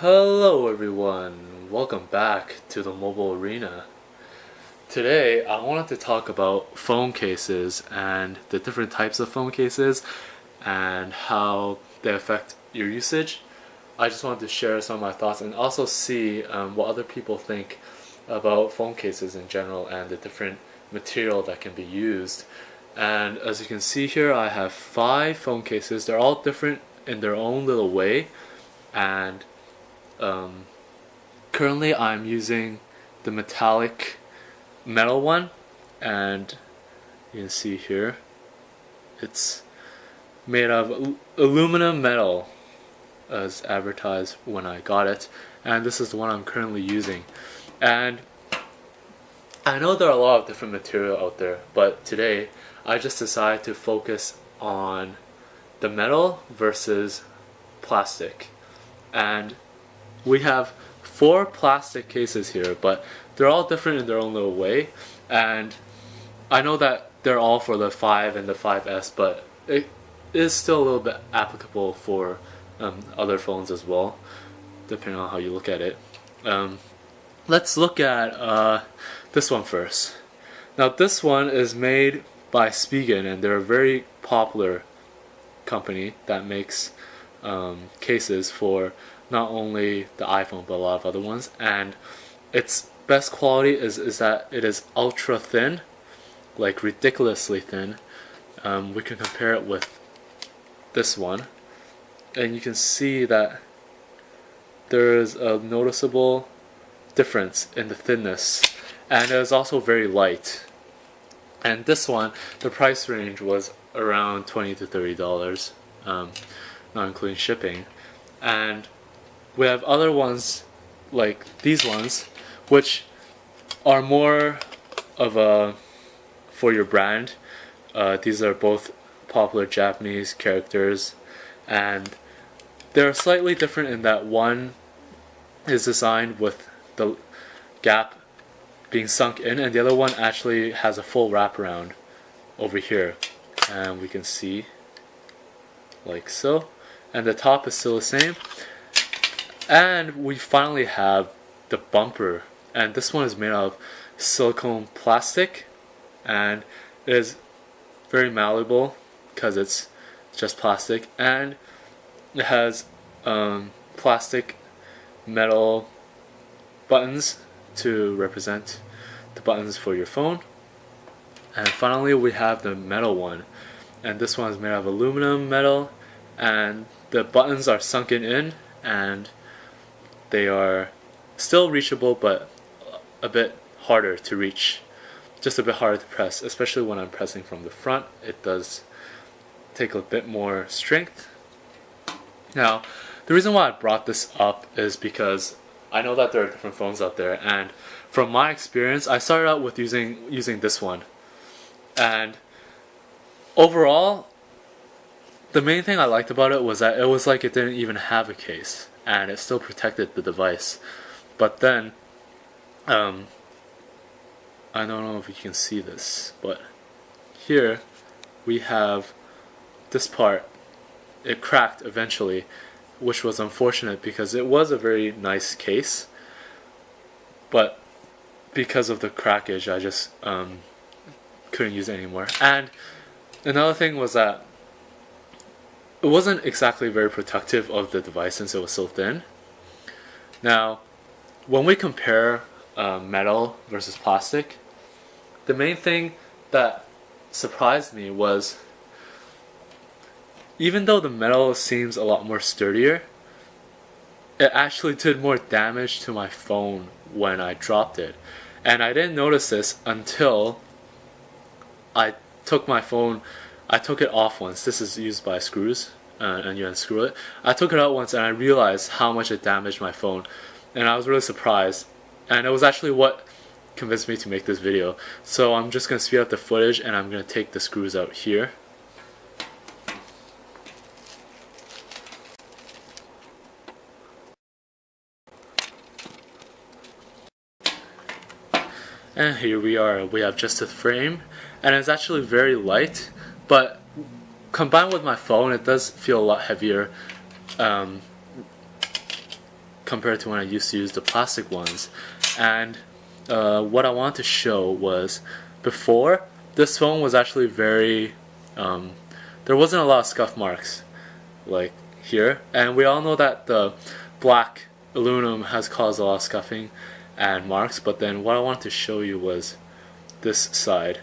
Hello everyone, welcome back to the mobile arena. Today I wanted to talk about phone cases and the different types of phone cases and how they affect your usage. I just wanted to share some of my thoughts and also see what other people think about phone cases in general and the different material that can be used. And as you can see here, I have 5 phone cases. They're all different in their own little way, and currently I'm using the metallic metal one, and you can see here it's made of aluminum metal as advertised when I got it, and this is the one I'm currently using. And I know there are a lot of different material out there, but today I just decided to focus on the metal versus plastic. And we have 4 plastic cases here, but they're all different in their own little way. And I know that they're all for the 5 and the 5S, but it is still a little bit applicable for other phones as well, depending on how you look at it. Let's look at this one first. Now this one is made by Spigen, and they're a very popular company that makes cases for not only the iPhone but a lot of other ones. And its best quality is that it is ultra thin, like ridiculously thin. We can compare it with this one, and you can see that there is a noticeable difference in the thinness, and it is also very light. And this one, the price range was around $20 to $30, not including shipping. And we have other ones like these ones, which are more of a for your brand. These are both popular Japanese characters, and they're slightly different in that one is designed with the gap being sunk in, and the other one actually has a full wraparound over here, and we can see like so, and the top is still the same. And we finally have the bumper, and this one is made of silicone plastic, and it is very malleable because it's just plastic, and it has plastic metal buttons to represent the buttons for your phone. And finally we have the metal one, and this one is made of aluminum metal, and the buttons are sunken in, and they are still reachable but a bit harder to reach, just a bit harder to press, especially when I'm pressing from the front. It does take a bit more strength. Now the reason why I brought this up is because I know that there are different phones out there, and from my experience I started out with using this one, and overall the main thing I liked about it was that it was like it didn't even have a case, and it still protected the device. But then I don't know if you can see this, but here we have this part. It cracked eventually, which was unfortunate because it was a very nice case, but because of the crackage I just couldn't use it anymore. And another thing was that it wasn't exactly very protective of the device since it was so thin. Now when we compare metal versus plastic, the main thing that surprised me was, even though the metal seems a lot more sturdier, it actually did more damage to my phone when I dropped it. And I didn't notice this until I took my phone, I took it off once. This is used by screws, and you unscrew it. I took it out once and I realized how much it damaged my phone, and I was really surprised. And it was actually what convinced me to make this video. So I'm just going to speed up the footage, and I'm going to take the screws out here. And here we are, we have just a frame, and it's actually very light, but combined with my phone it does feel a lot heavier compared to when I used to use the plastic ones. And what I wanted to show was, before, this phone was actually very, there wasn't a lot of scuff marks like here, and we all know that the black aluminum has caused a lot of scuffing and marks. But then what I wanted to show you was this side,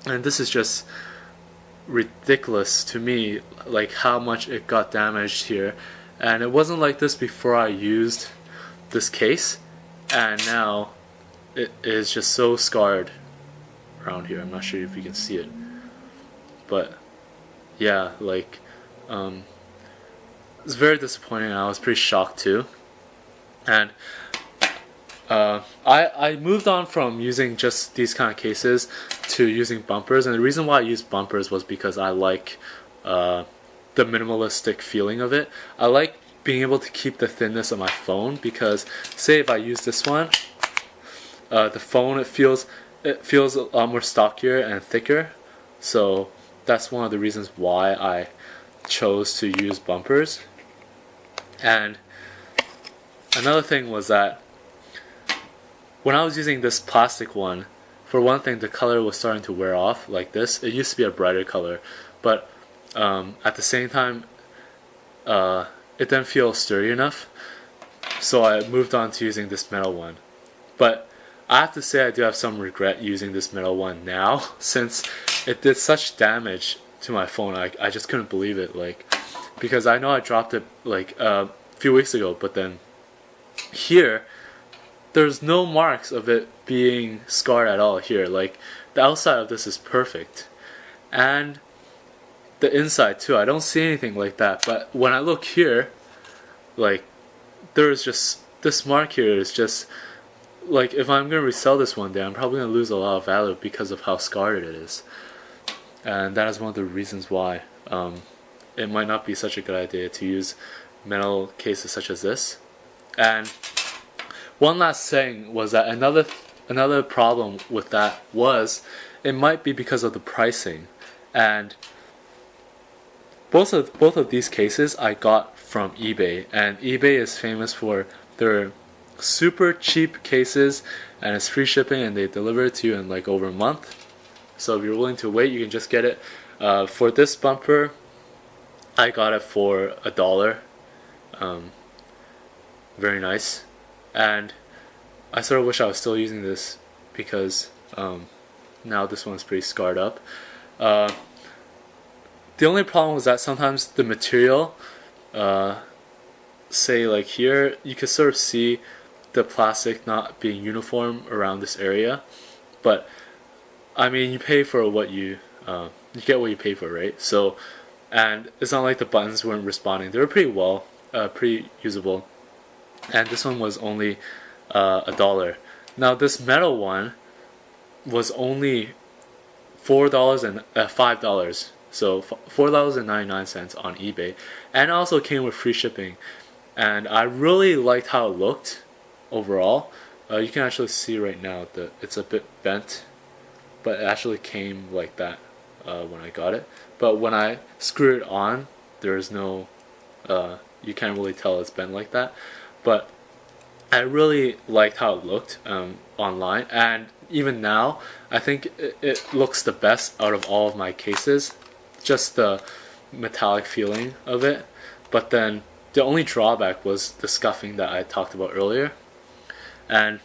and this is just ridiculous to me, like how much it got damaged here. And it wasn't like this before I used this case, and now it is just so scarred around here. I'm not sure if you can see it, but yeah, like it's very disappointing, and I was pretty shocked too. And I moved on from using just these kind of cases to using bumpers, and the reason why I used bumpers was because I like the minimalistic feeling of it. I like being able to keep the thinness of my phone, because say if I use this one, the phone, it feels a lot more stockier and thicker. So that's one of the reasons why I chose to use bumpers. And another thing was that when I was using this plastic one, for one thing, the color was starting to wear off like this. It used to be a brighter color, but at the same time, it didn't feel sturdy enough, so I moved on to using this metal one. But I have to say I do have some regret using this metal one now, since it did such damage to my phone. I just couldn't believe it, like, because I know I dropped it like a few weeks ago, but then here there's no marks of it being scarred at all here. Like, the outside of this is perfect, and the inside too, I don't see anything like that. But when I look here, like, there's just this mark here is just like, if I'm gonna resell this one day, I'm probably gonna lose a lot of value because of how scarred it is. And that is one of the reasons why it might not be such a good idea to use metal cases such as this. And one last thing was that another problem with that was it might be because of the pricing. And both of these cases I got from eBay, and eBay is famous for their super cheap cases, and it's free shipping, and they deliver it to you in like over a month. So if you're willing to wait, you can just get it. For this bumper, I got it for $1. Very nice. And I sort of wish I was still using this, because now this one's pretty scarred up. The only problem was that sometimes the material, say like here, you can sort of see the plastic not being uniform around this area. But I mean, you pay for what you get what you pay for, right? So, and it's not like the buttons weren't responding. They were pretty usable. And this one was only $1. Now this metal one was only $4 and $5. So $4.99 on eBay, and it also came with free shipping. And I really liked how it looked overall. You can actually see right now that it's a bit bent, but it actually came like that when I got it. But when I screw it on, there's no, you can't really tell it's bent like that. But I really liked how it looked online, and even now I think it looks the best out of all of my cases. Just the metallic feeling of it. But then the only drawback was the scuffing that I talked about earlier. And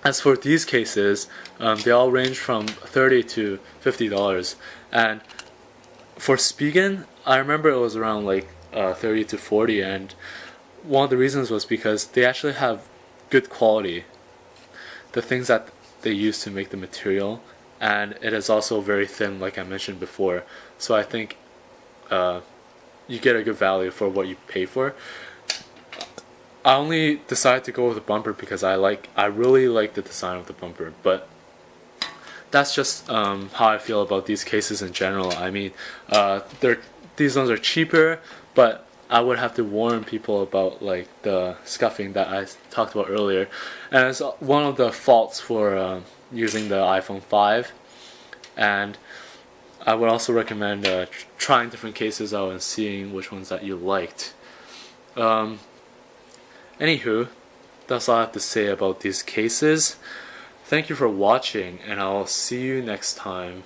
as for these cases, they all range from $30 to $50. And for Spigen, I remember it was around like 30 to 40, and one of the reasons was because they actually have good quality, the things that they use to make the material, and it is also very thin, like I mentioned before. So I think you get a good value for what you pay for. I only decided to go with the bumper because I really like the design of the bumper, but that's just how I feel about these cases in general. I mean, these ones are cheaper, but I would have to warn people about like the scuffing that I talked about earlier, and it's one of the faults for using the iPhone 5. And I would also recommend trying different cases out and seeing which ones that you liked. Anywho, that's all I have to say about these cases. Thank you for watching, and I'll see you next time.